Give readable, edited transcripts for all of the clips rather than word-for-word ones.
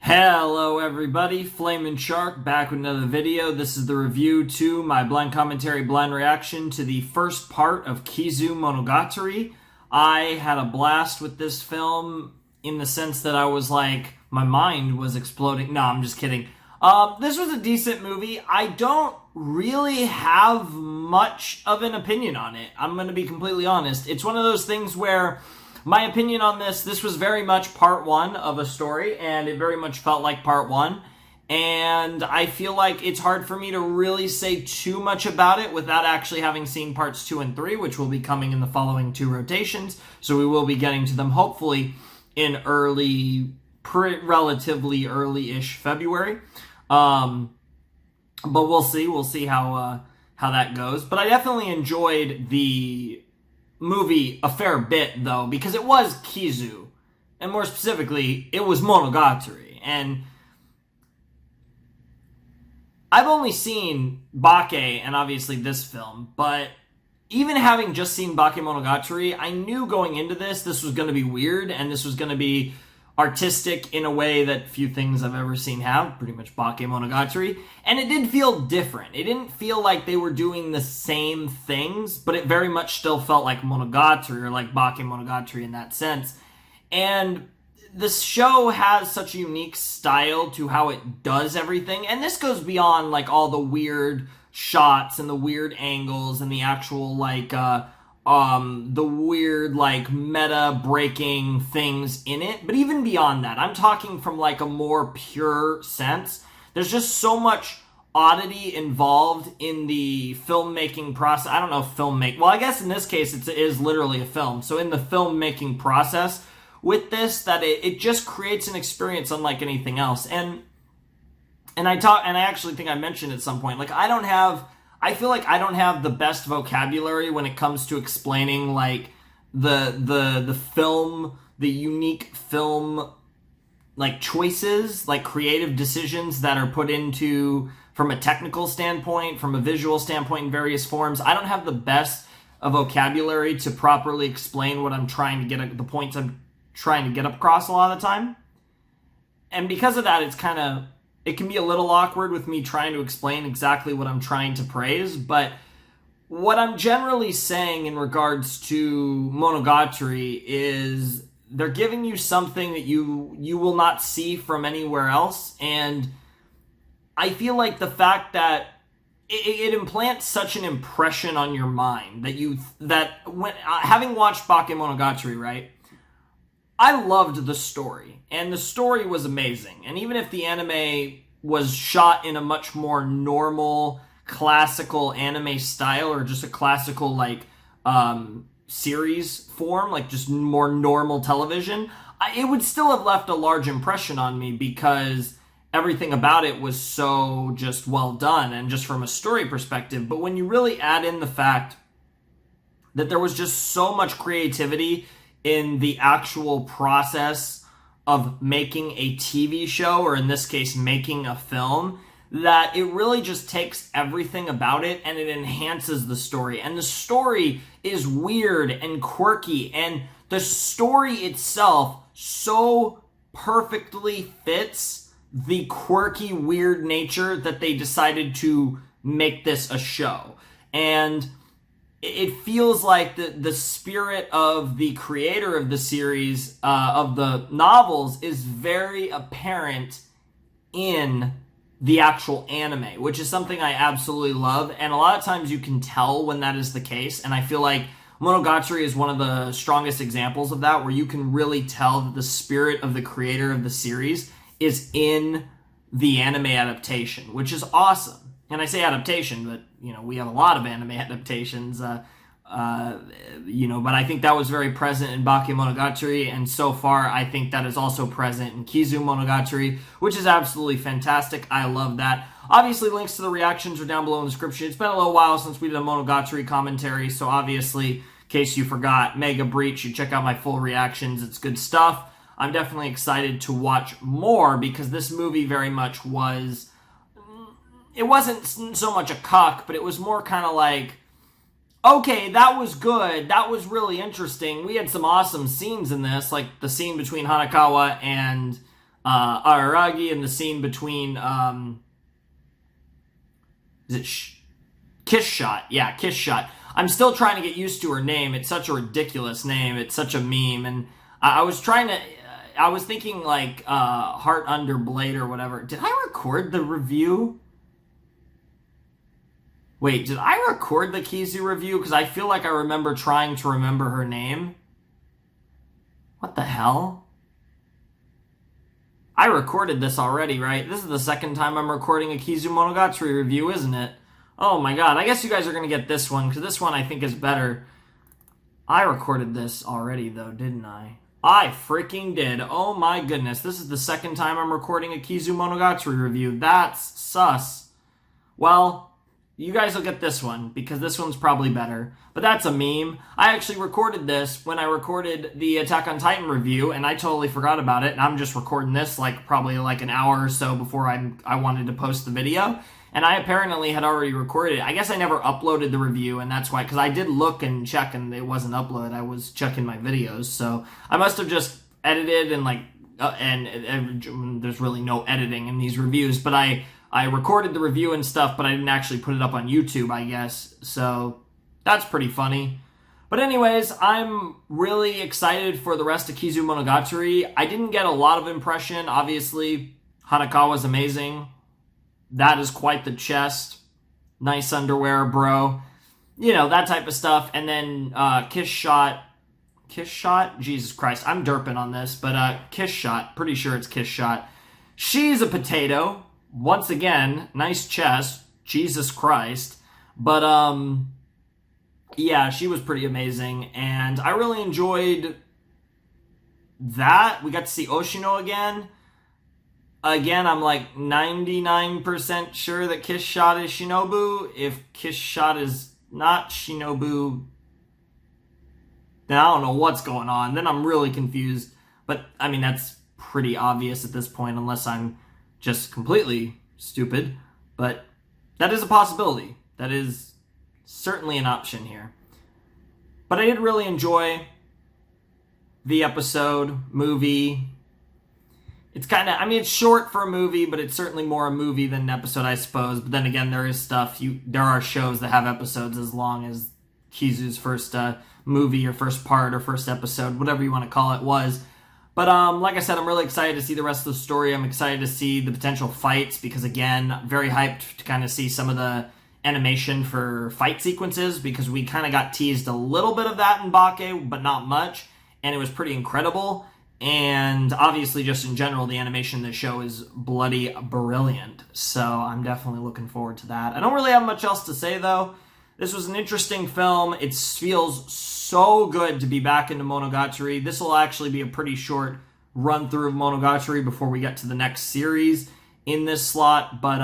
Hello everybody, Flamin' Shark back with another video. This is the review to my blind commentary, blind reaction to the first part of Kizumonogatari. I had a blast with this film in the sense that I was like, my mind was exploding. No, I'm just kidding. This was a decent movie. I don't really have much of an opinion on it. I'm going to be completely honest. It's one of those things where my opinion on this was very much part one of a story, and it very much felt like part one. And I feel like it's hard for me to really say too much about it without actually having seen parts 2 and 3, which will be coming in the following 2 rotations. So we will be getting to them hopefully in relatively early-ish February. But we'll see. We'll see how that goes. But I definitely enjoyed the movie a fair bit, though, because it was Kizu, and more specifically, it was Monogatari. And I've only seen Bake and obviously this film, but even having just seen Bakemonogatari, I knew going into this was going to be weird, and this was going to be artistic in a way that few things I've ever seen have, pretty much Bakemonogatari, and it did feel different. It didn't feel like they were doing the same things, but it very much still felt like Monogatari, or like Bakemonogatari in that sense. And this show has such a unique style to how it does everything, and this goes beyond like all the weird shots and the weird angles and the actual like the weird, like, meta-breaking things in it. But even beyond that, I'm talking from, like, a more pure sense. There's just so much oddity involved in the filmmaking process. I don't know if well, I guess in this case, it is literally a film. So in the filmmaking process with this, that it just creates an experience unlike anything else. And I actually think I mentioned at some point, like, I feel like I don't have the best vocabulary when it comes to explaining like the film, the unique film like choices, like creative decisions that are put into from a technical standpoint, from a visual standpoint in various forms. I don't have the best of vocabulary to properly explain what I'm trying to get, the points I'm trying to get across a lot of the time. And because of that, it can be a little awkward with me trying to explain exactly what I'm trying to praise, but what I'm generally saying in regards to Monogatari is they're giving you something that you will not see from anywhere else, and I feel like the fact that it implants such an impression on your mind having watched Bakemonogatari, right? I loved the story, and the story was amazing. And even if the anime was shot in a much more normal, classical anime style, or just a classical, like, series form, like just more normal television, it would still have left a large impression on me because everything about it was so just well done, and just from a story perspective. But when you really add in the fact that there was just so much creativity in the actual process of making a TV show, or in this case, making a film, that it really just takes everything about it and it enhances the story. And the story is weird and quirky, and the story itself so perfectly fits the quirky, weird nature that they decided to make this a show. And it feels like the spirit of the creator of the series, of the novels, is very apparent in the actual anime, which is something I absolutely love. And a lot of times you can tell when that is the case. And I feel like Monogatari is one of the strongest examples of that, where you can really tell that the spirit of the creator of the series is in the anime adaptation, which is awesome. And I say adaptation, but, we have a lot of anime adaptations, but I think that was very present in Bakemonogatari, and so far I think that is also present in Kizumonogatari, which is absolutely fantastic. I love that. Obviously, links to the reactions are down below in the description. It's been a little while since we did a Monogatari commentary, so obviously, in case you forgot, Mega Breach, you check out my full reactions. It's good stuff. I'm definitely excited to watch more, because this movie very much was... It wasn't so much a cuck, but it was more kind of like, okay, that was good. That was really interesting. We had some awesome scenes in this, like the scene between Hanekawa and Araragi in the scene between, is it Kiss Shot? Yeah, Kiss Shot. I'm still trying to get used to her name. It's such a ridiculous name. It's such a meme. And I was thinking like Heart Under Blade or whatever. Did I record the review? Wait, did I record the Kizu review? Because I feel like I remember trying to remember her name. What the hell? I recorded this already, right? This is the second time I'm recording a Kizumonogatari review, isn't it? Oh my god, I guess you guys are going to get this one, because this one I think is better. I recorded this already, though, didn't I? I freaking did. Oh my goodness, this is the second time I'm recording a Kizumonogatari review. That's sus. Well, you guys will get this one, because this one's probably better. But that's a meme. I actually recorded this when I recorded the Attack on Titan review, and I totally forgot about it, and I'm just recording this probably an hour or so before I wanted to post the video. And I apparently had already recorded it. I guess I never uploaded the review, and that's why, because I did look and check, and it wasn't uploaded. I was checking my videos, so I must have just edited and there's really no editing in these reviews, but I recorded the review and stuff, but I didn't actually put it up on YouTube, I guess. So that's pretty funny. But anyways, I'm really excited for the rest of Kizumonogatari. I didn't get a lot of impression. Obviously, Hanekawa's amazing. That is quite the chest. Nice underwear, bro. You know, that type of stuff. And then Kiss Shot. Kiss Shot? Jesus Christ. I'm derping on this. But Kiss Shot. Pretty sure it's Kiss Shot. She's a potato. Once again, nice chest. Jesus Christ. But, yeah, she was pretty amazing. And I really enjoyed that. We got to see Oshino again. Again, I'm 99% sure that Kiss Shot is Shinobu. If Kiss Shot is not Shinobu, then I don't know what's going on. Then I'm really confused. But, I mean, that's pretty obvious at this point, unless I'm just completely stupid. But that is a possibility. That is certainly an option here. But I did really enjoy the movie. It's kind of, I mean, it's short for a movie, but it's certainly more a movie than an episode, I suppose. But then again, there are shows that have episodes as long as Kizu's first movie or first part or first episode, whatever you want to call it, was. But like I said, I'm really excited to see the rest of the story. I'm excited to see the potential fights because, again, very hyped to kind of see some of the animation for fight sequences because we kind of got teased a little bit of that in Bake, but not much. And it was pretty incredible. And obviously, just in general, the animation in the show is bloody brilliant. So I'm definitely looking forward to that. I don't really have much else to say, though. This was an interesting film. It feels so good to be back into Monogatari. This will actually be a pretty short run-through of Monogatari before we get to the next series in this slot. But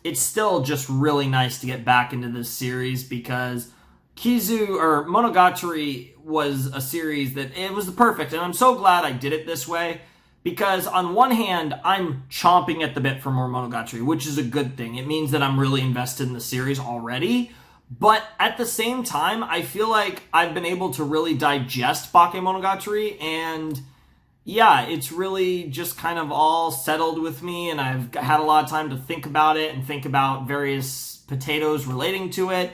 it's still just really nice to get back into this series because Monogatari was a series that it was the perfect, and I'm so glad I did it this way because on one hand, I'm chomping at the bit for more Monogatari, which is a good thing. It means that I'm really invested in the series already, but at the same time, I feel like I've been able to really digest Bakemonogatari, and yeah, it's really just kind of all settled with me, and I've had a lot of time to think about it and think about various potatoes relating to it.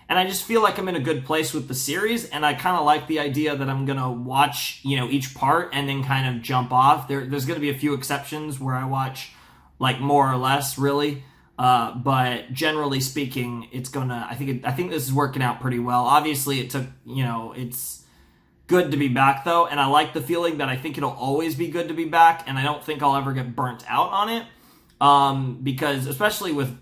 And I just feel like I'm in a good place with the series, and I kind of like the idea that I'm going to watch, each part and then kind of jump off. There's going to be a few exceptions where I watch, more or less, really. But generally speaking, it's going to, I think this is working out pretty well. Obviously, it took, it's good to be back, though, and I like the feeling that I think it'll always be good to be back, and I don't think I'll ever get burnt out on it. Because, especially with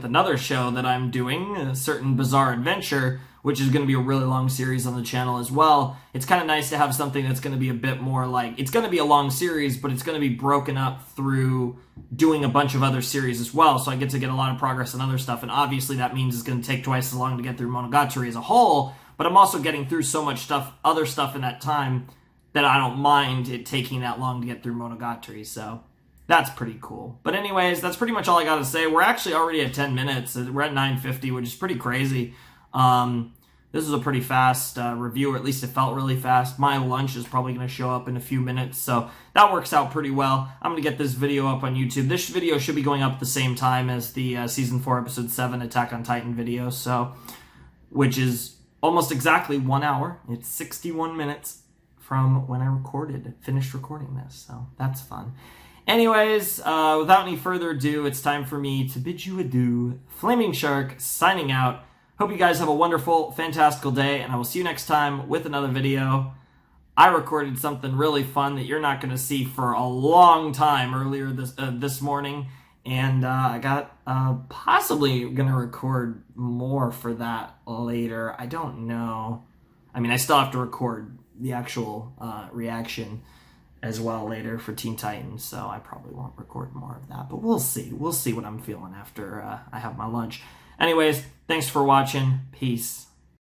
another show that I'm doing, a certain Bizarre Adventure, which is going to be a really long series on the channel as well. It's kind of nice to have something that's going to be a bit more it's going to be a long series, but it's going to be broken up through doing a bunch of other series as well, so I get to get a lot of progress on other stuff, and obviously that means it's going to take twice as long to get through Monogatari as a whole, but I'm also getting through so much other stuff in that time, that I don't mind it taking that long to get through Monogatari, so that's pretty cool. But anyways, that's pretty much all I got to say. We're actually already at 10 minutes. We're at 9:50, which is pretty crazy. This was a pretty fast review, or at least it felt really fast. My lunch is probably going to show up in a few minutes, so that works out pretty well. I'm going to get this video up on YouTube. This video should be going up at the same time as the Season 4, Episode 7 Attack on Titan video, so which is almost exactly 1 hour. It's 61 minutes from when I finished recording this, so that's fun. Anyways, without any further ado, it's time for me to bid you adieu. Flaming Shark, signing out. Hope you guys have a wonderful, fantastical day, and I will see you next time with another video. I recorded something really fun that you're not going to see for a long time earlier this morning, and I got possibly going to record more for that later. I don't know. I mean, I still have to record the actual reaction as well later for Teen Titans, so I probably won't record more of that, but we'll see. We'll see what I'm feeling after I have my lunch. Anyways, thanks for watching. Peace.